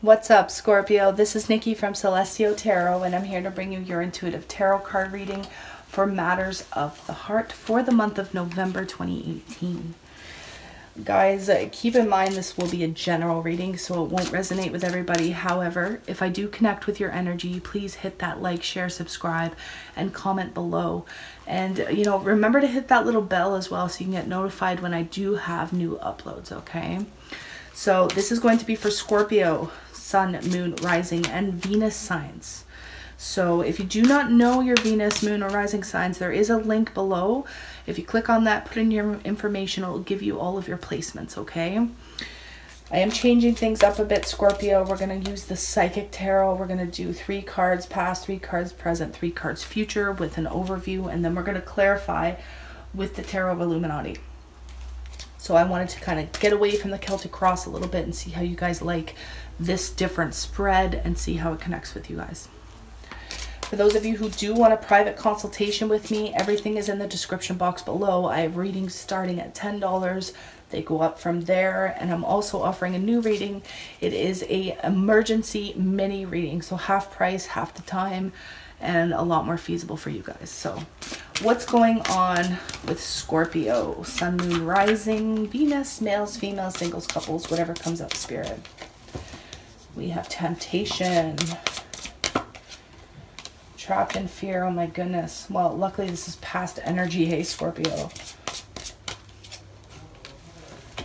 What's up, Scorpio? This is Nikki from Celestial Tarot, and I'm here to bring you your intuitive tarot card reading for matters of the heart for the month of November 2018. Guys, keep in mind this will be a general reading, so it won't resonate with everybody. However, if I do connect with your energy, please hit that like, share, subscribe, and comment below. And, remember to hit that little bell as well so you can get notified when I do have new uploads, okay? So this is going to be for Scorpio, Sun, Moon, Rising, and Venus signs. So if you do not know your Venus, Moon, or Rising signs, there is a link below. If you click on that, put in your information, it will give you all of your placements, okay? I am changing things up a bit, Scorpio. We're going to use the Psychic Tarot. We're going to do 3 cards past, 3 cards present, 3 cards future with an overview, and then we're going to clarify with the Tarot of Illuminati. So I wanted to kind of get away from the Celtic Cross a little bit and see how you guys like this different spread and see how it connects with you guys. For those of you who do want a private consultation with me, everything is in the description box below. I have readings starting at $10. They go up from there, and I'm also offering a new reading. It is a emergency mini reading, so half price, half the time, and a lot more feasible for you guys. So what's going on with Scorpio? Sun, Moon, Rising, Venus, males, females, singles, couples, whatever comes up, Spirit. We have temptation. Trapped in fear. Oh my goodness. Well, luckily this is past energy. Hey, Scorpio.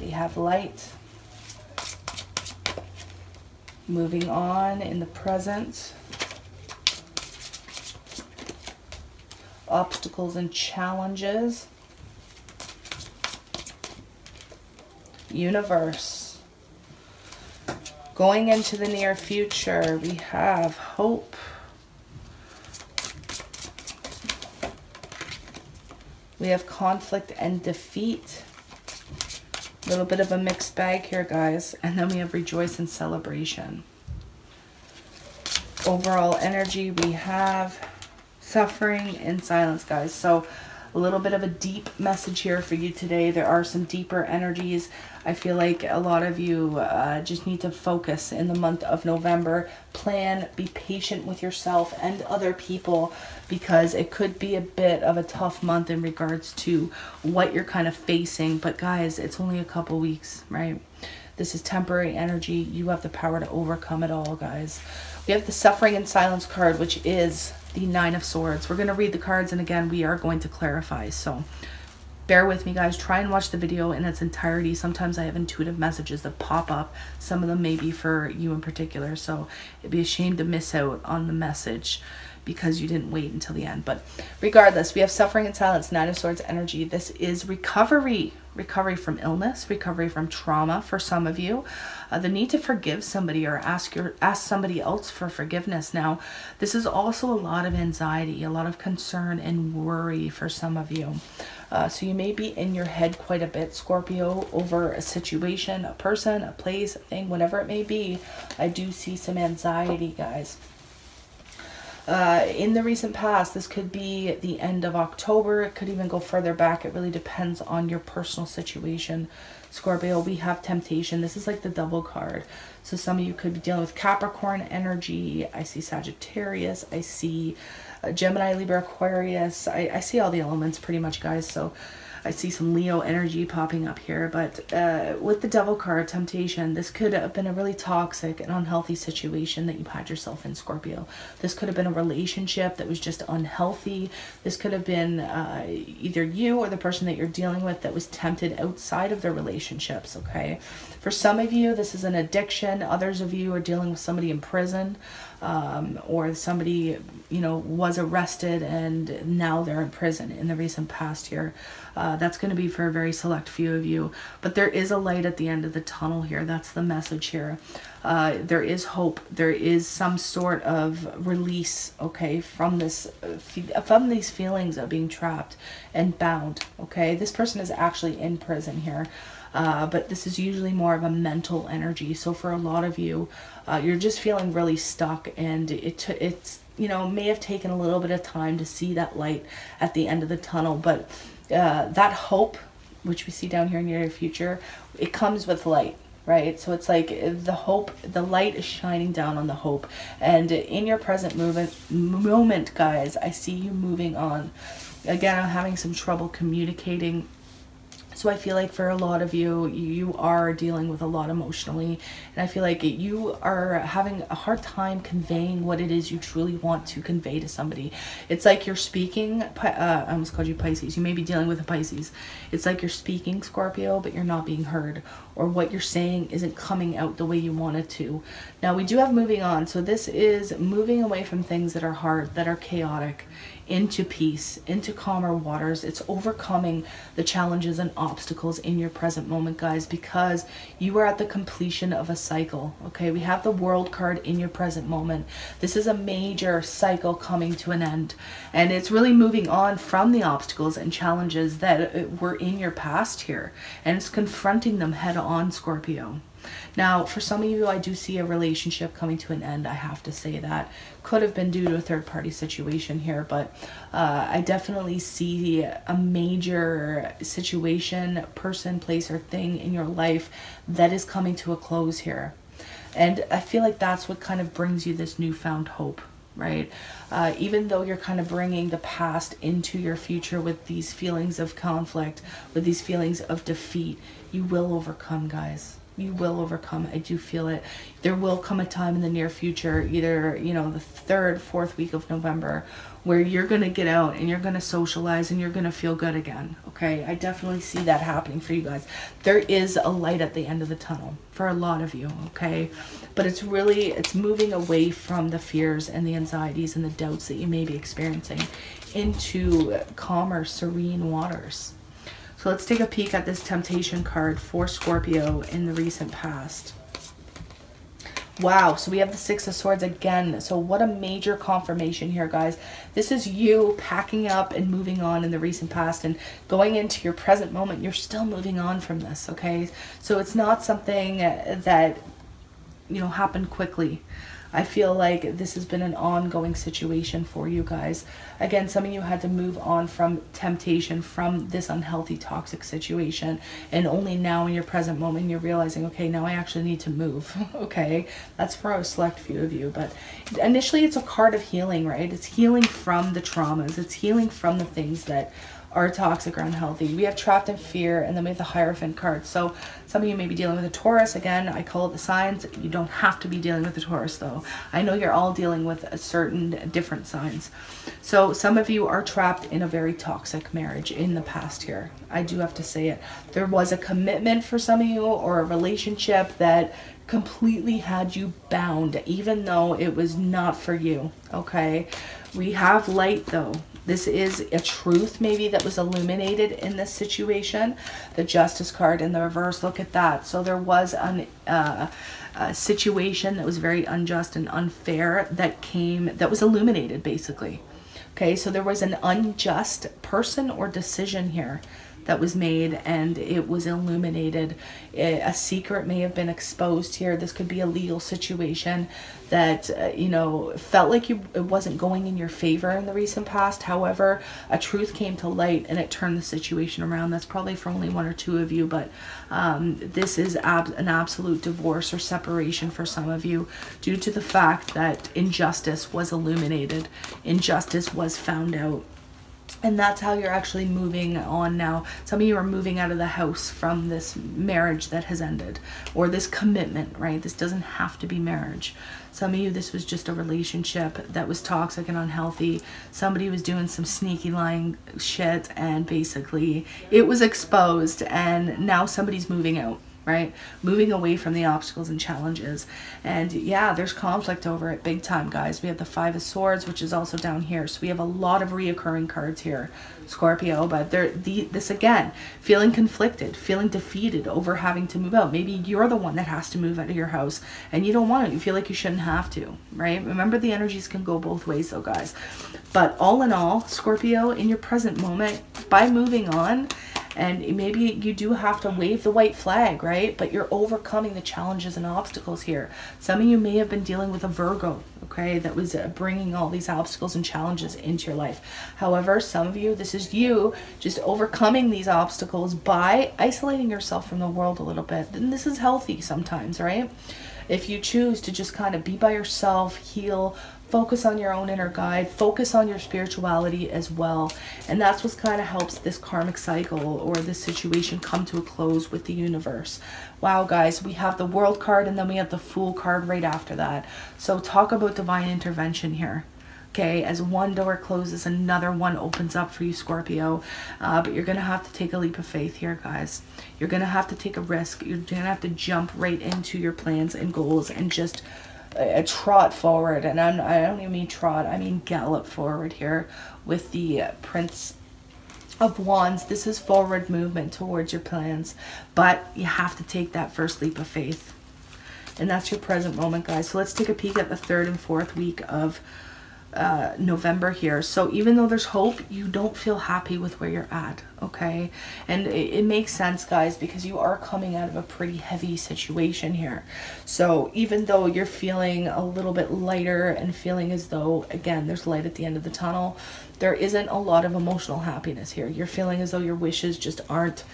We have light. Moving on in the present. Obstacles and challenges. Universe. Going into the near future, we have hope. We have conflict and defeat. A little bit of a mixed bag here, guys. And then we have rejoice and celebration. Overall energy, we have suffering in silence, guys. So a little bit of a deep message here for you today. There are some deeper energies. I feel like a lot of you just need to focus in the month of November. Plan, be patient with yourself and other people, because it could be a bit of a tough month in regards to what you're kind of facing. But guys, it's only a couple weeks, right? This is temporary energy. You have the power to overcome it all, guys. We have the Suffering in Silence card, which is the 9 of Swords. We're going to read the cards, and again, we are going to clarify. So bear with me, guys. Try and watch the video in its entirety. Sometimes I have intuitive messages that pop up. Some of them may be for you in particular. So it'd be a shame to miss out on the message because you didn't wait until the end. But regardless, we have Suffering in Silence, 9 of Swords energy. This is recovery. Recovery from illness, recovery from trauma for some of you. The need to forgive somebody or ask somebody else for forgiveness. Now, this is also a lot of anxiety, a lot of concern and worry for some of you. So you may be in your head quite a bit, Scorpio, over a situation, a person, a place, a thing, whatever it may be. I do see some anxiety, guys. In the recent past, this could be the end of October. It could even go further back. It really depends on your personal situation. Scorpio, we have temptation. This is like the double card. So some of you could be dealing with Capricorn energy. I see Sagittarius. I see Gemini, Libra, Aquarius. I see all the elements pretty much, guys. So I see some Leo energy popping up here. But with the Devil card, temptation, this could have been a really toxic and unhealthy situation that you had yourself in, Scorpio. This could have been a relationship that was just unhealthy. This could have been either you or the person that you're dealing with that was tempted outside of their relationships, okay? For some of you, this is an addiction. Others of you are dealing with somebody in prison, or somebody, was arrested and now they're in prison in the recent past here. That's going to be for a very select few of you. But there is a light at the end of the tunnel here. That's the message here. There is hope. There is some sort of release, okay, from these feelings of being trapped and bound, okay? This person is actually in prison here. But this is usually more of a mental energy. So for a lot of you, you're just feeling really stuck, and it's may have taken a little bit of time to see that light at the end of the tunnel. But that hope, which we see down here in your future, it comes with light. right? So it's like the hope, the light is shining down on the hope. And in your present moment, guys, I see you moving on. Again, I'm having some trouble communicating. So I feel like for a lot of you, you are dealing with a lot emotionally. And I feel like you are having a hard time conveying what it is you truly want to convey to somebody. It's like you're speaking, I almost called you Pisces. You may be dealing with a Pisces. It's like you're speaking, Scorpio, but you're not being heard. Or what you're saying isn't coming out the way you want it to. Now we do have moving on. So this is moving away from things that are hard, that are chaotic, into peace, into calmer waters. It's overcoming the challenges and obstacles in your present moment, guys, because you are at the completion of a cycle. Okay, we have the World card in your present moment. This is a major cycle coming to an end, and it's really moving on from the obstacles and challenges that were in your past here, and it's confronting them head on, Scorpio. Now, for some of you, I do see a relationship coming to an end. I have to say that. Could have been due to a third-party situation here, but I definitely see a major situation, person, place, or thing in your life that is coming to a close here. And I feel like that's what kind of brings you this newfound hope, right? Even though you're kind of bringing the past into your future with these feelings of conflict, with these feelings of defeat, you will overcome, guys. You will overcome. I do feel it. There will come a time in the near future, either, you know, the 3rd, 4th week of November, where you're going to get out and you're going to socialize and you're going to feel good again. Okay. I definitely see that happening for you guys. There is a light at the end of the tunnel for a lot of you. Okay. But it's really, it's moving away from the fears and the anxieties and the doubts that you may be experiencing into calmer, serene waters. So let's take a peek at this temptation card for Scorpio in the recent past. Wow, so we have the 6 of Swords again. So what a major confirmation here, guys. This is you packing up and moving on in the recent past and going into your present moment. You're still moving on from this, okay? So it's not something that, you know, happened quickly. I feel like this has been an ongoing situation for you guys. Again, some of you had to move on from temptation, from this unhealthy, toxic situation. And only now in your present moment, you're realizing, okay, now I actually need to move. Okay, that's for a select few of you. But initially, it's a card of healing, right? It's healing from the traumas. It's healing from the things that are toxic or unhealthy. We have trapped in fear, and then we have the Hierophant card. So some of you may be dealing with a Taurus. Again, I call it the signs. You don't have to be dealing with the Taurus, though. I know you're all dealing with a certain different signs. So some of you are trapped in a very toxic marriage in the past here. I do have to say it. There was a commitment for some of you, or a relationship that completely had you bound, even though it was not for you. Okay, we have light, though. This is a truth maybe that was illuminated in this situation. The Justice card in the reverse, look at that. So there was a situation that was very unjust and unfair that was illuminated, basically. Okay, so there was an unjust person or decision here that was made, and it was illuminated. A secret may have been exposed here. This could be a legal situation that you know, felt like it wasn't going in your favor in the recent past. However, a truth came to light and it turned the situation around. That's probably for only 1 or 2 of you, but this is an absolute divorce or separation for some of you, due to the fact that injustice was illuminated, injustice was found out. And that's how you're actually moving on now. Some of you are moving out of the house from this marriage that has ended, or this commitment, right? This doesn't have to be marriage. Some of you, this was just a relationship that was toxic and unhealthy. Somebody was doing some sneaky lying shit, and basically it was exposed, and now somebody's moving out. Right? Moving away from the obstacles and challenges. And yeah, there's conflict over it big time, guys. We have the 5 of Swords, which is also down here. So we have a lot of reoccurring cards here, Scorpio. But this again, feeling conflicted, feeling defeated over having to move out. Maybe you're the one that has to move out of your house and you don't want to. You feel like you shouldn't have to, right? Remember, the energies can go both ways though, guys. But all in all, Scorpio, in your present moment, by moving on And maybe you do have to wave the white flag, right? But you're overcoming the challenges and obstacles here. Some of you may have been dealing with a Virgo, okay, that was bringing all these obstacles and challenges into your life. However, some of you, this is you just overcoming these obstacles by isolating yourself from the world a little bit. And this is healthy sometimes, right? If you choose to just kind of be by yourself, heal, focus on your own inner guide, focus on your spirituality as well. And that's what kind of helps this karmic cycle or this situation come to a close with the universe. Wow, guys, we have the World card and then we have the Fool card right after that. So talk about divine intervention here. Okay, as one door closes, another one opens up for you, Scorpio. But you're going to have to take a leap of faith here, guys. You're going to have to take a risk. You're going to have to jump right into your plans and goals and just trot forward. And I don't even mean trot, I mean gallop forward here with the Prince of Wands. This is forward movement towards your plans. But you have to take that first leap of faith. And that's your present moment, guys. So let's take a peek at the 3rd and 4th week of November here. So even though there's hope, you don't feel happy with where you're at, okay? And it makes sense, guys, because you are coming out of a pretty heavy situation here. So even though you're feeling a little bit lighter and feeling as though, again, there's light at the end of the tunnel, there isn't a lot of emotional happiness here. You're feeling as though your wishes just aren't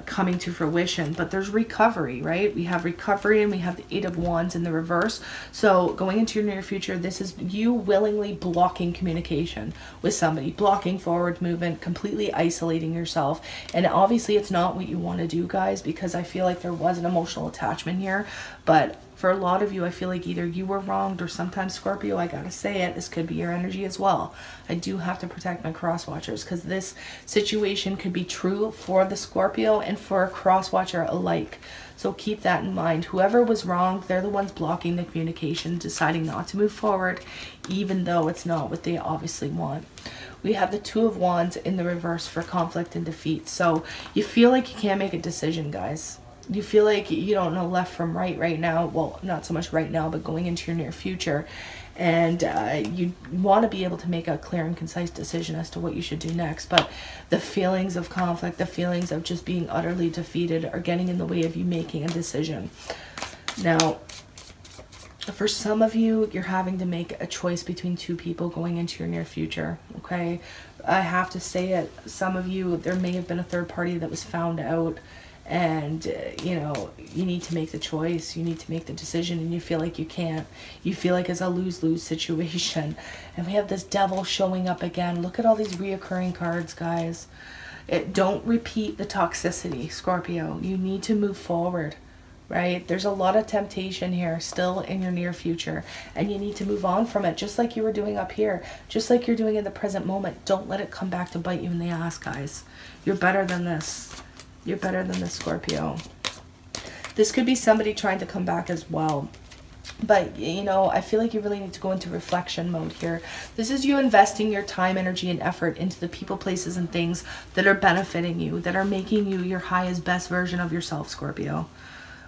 coming to fruition. But there's recovery, right? We have recovery and we have the 8 of Wands in the reverse. So going into your near future, this is you willingly blocking communication with somebody, blocking forward movement, completely isolating yourself. And obviously it's not what you want to do, guys, because I feel like there was an emotional attachment here. But for a lot of you, I feel like either you were wronged or sometimes, Scorpio, I gotta say it, this could be your energy as well. I do have to protect my cross watchers because this situation could be true for the Scorpio and for a cross watcher alike. So keep that in mind. Whoever was wrong, they're the ones blocking the communication, deciding not to move forward, even though it's not what they obviously want. We have the 2 of Wands in the reverse for conflict and defeat. So you feel like you can't make a decision, guys. You feel like you don't know left from right now. Well, not so much right now, but going into your near future. And you want to be able to make a clear and concise decision as to what you should do next. But the feelings of conflict, the feelings of just being utterly defeated are getting in the way of you making a decision. Now, for some of you, you're having to make a choice between 2 people going into your near future, okay? I have to say it. Some of you, there may have been a third party that was found out. And, you know, you need to make the choice. You need to make the decision and you feel like you can't. You feel like it's a lose-lose situation. And we have this devil showing up again. Look at all these reoccurring cards, guys. Don't repeat the toxicity, Scorpio. You need to move forward, right? There's a lot of temptation here still in your near future. And you need to move on from it, just like you were doing up here. Just like you're doing in the present moment. Don't let it come back to bite you in the ass, guys. You're better than this. You're better than the Scorpio. This could be somebody trying to come back as well. But, you know, I feel like you really need to go into reflection mode here. This is you investing your time, energy, and effort into the people, places, and things that are benefiting you, that are making you your highest, best version of yourself, Scorpio.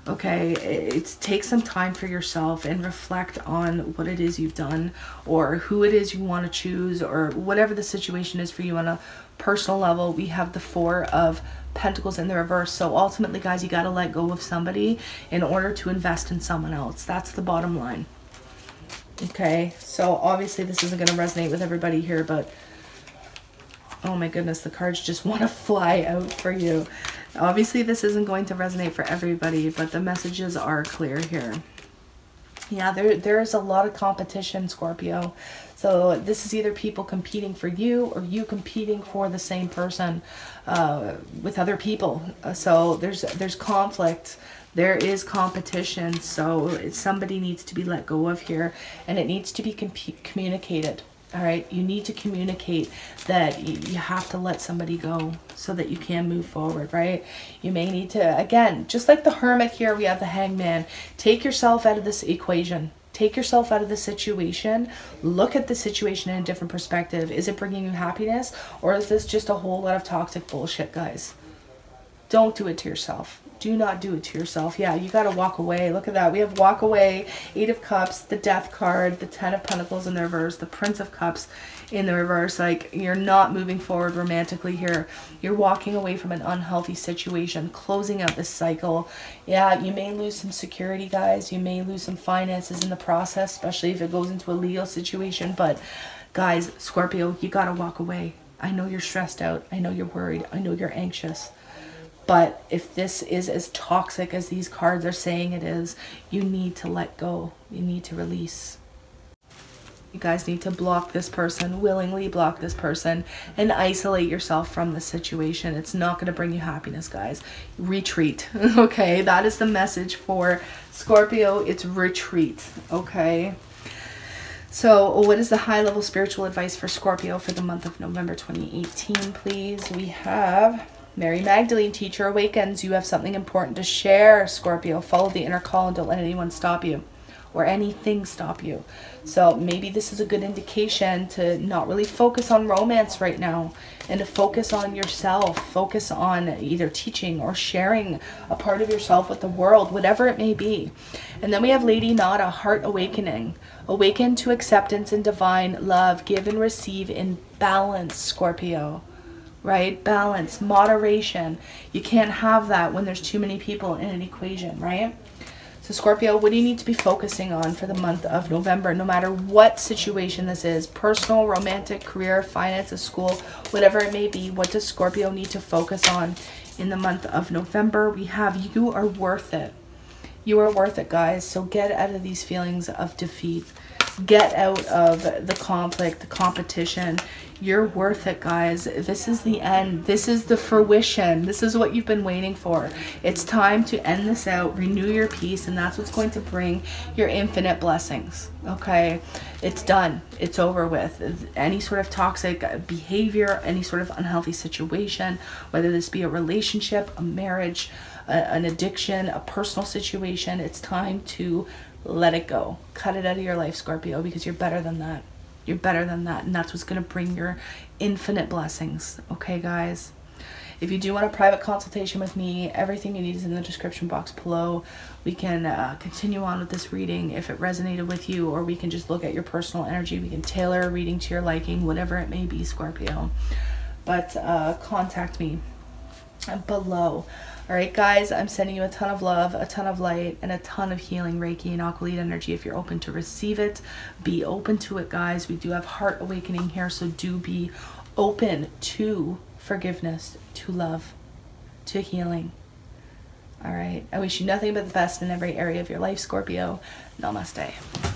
Okay, take some time for yourself and reflect on what it is you've done or who it is you want to choose or whatever the situation is for you on a personal level. We have the 4 of Pentacles in the reverse. So ultimately, guys, you got to let go of somebody in order to invest in someone else. That's the bottom line. Okay, so obviously this isn't going to resonate with everybody here, but oh my goodness, the cards just want to fly out for you. Obviously this isn't going to resonate for everybody, but the messages are clear here. Yeah, there's a lot of competition, Scorpio. So this is either people competing for you or you competing for the same person with other people. So there's conflict. There is competition. So somebody needs to be let go of here, and it needs to be communicated. All right, you need to communicate that you have to let somebody go so that you can move forward, right? You may need to, again, just like the Hermit here, we have the Hangman. Take yourself out of this equation. Take yourself out of the situation. Look at the situation in a different perspective. Is it bringing you happiness, or is this just a whole lot of toxic bullshit, guys? Don't do it to yourself. Do not do it to yourself. Yeah, you got to walk away. Look at that. We have walk away, 8 of Cups, the Death card, the 10 of Pentacles in the reverse, the Prince of Cups in the reverse. Like, you're not moving forward romantically here. You're walking away from an unhealthy situation, closing out this cycle. Yeah, you may lose some security, guys. You may lose some finances in the process, especially if it goes into a legal situation. But guys, Scorpio, you got to walk away. I know you're stressed out. I know you're worried. I know you're anxious. But if this is as toxic as these cards are saying it is, you need to let go. You need to release. You guys need to block this person, willingly block this person, and isolate yourself from the situation. It's not going to bring you happiness, guys. Retreat, okay? That is the message for Scorpio. It's retreat, okay? So what is the high-level spiritual advice for Scorpio for the month of November 2018, please? We have Mary Magdalene, Teacher Awakens. You have something important to share, Scorpio. Follow the inner call and don't let anyone stop you or anything stop you. So maybe this is a good indication to not really focus on romance right now and to focus on yourself. Focus on either teaching or sharing a part of yourself with the world, whatever it may be. And then we have Lady Nada, Heart Awakening. Awaken to acceptance and divine love. Give and receive in balance, Scorpio. Right? Balance, moderation. You can't have that when there's too many people in an equation, right? So Scorpio, what do you need to be focusing on for the month of November, no matter what situation this is? Personal, romantic, career, finances, school, whatever it may be. What does Scorpio need to focus on in the month of November? We have you are worth it. You are worth it, guys. So get out of these feelings of defeat. Get out of the conflict, the competition. You're worth it, guys. This is the end. This is the fruition. This is what you've been waiting for. It's time to end this out, renew your peace, and that's what's going to bring your infinite blessings. Okay? It's done. It's over with. Any sort of toxic behavior, any sort of unhealthy situation, whether this be a relationship, a marriage, an addiction, a personal situation, it's time to let it go. Cut it out of your life, Scorpio, because you're better than that. You're better than that, and that's what's going to bring your infinite blessings. Okay, guys? If you do want a private consultation with me, everything you need is in the description box below. We can continue on with this reading if it resonated with you, or we can just look at your personal energy. We can tailor a reading to your liking, whatever it may be, Scorpio. But contact me below. All right, guys, I'm sending you a ton of love, a ton of light, and a ton of healing Reiki and Aqualite energy. If you're open to receive it, be open to it, guys. We do have Heart Awakening here, so do be open to forgiveness, to love, to healing. All right, I wish you nothing but the best in every area of your life, Scorpio. Namaste.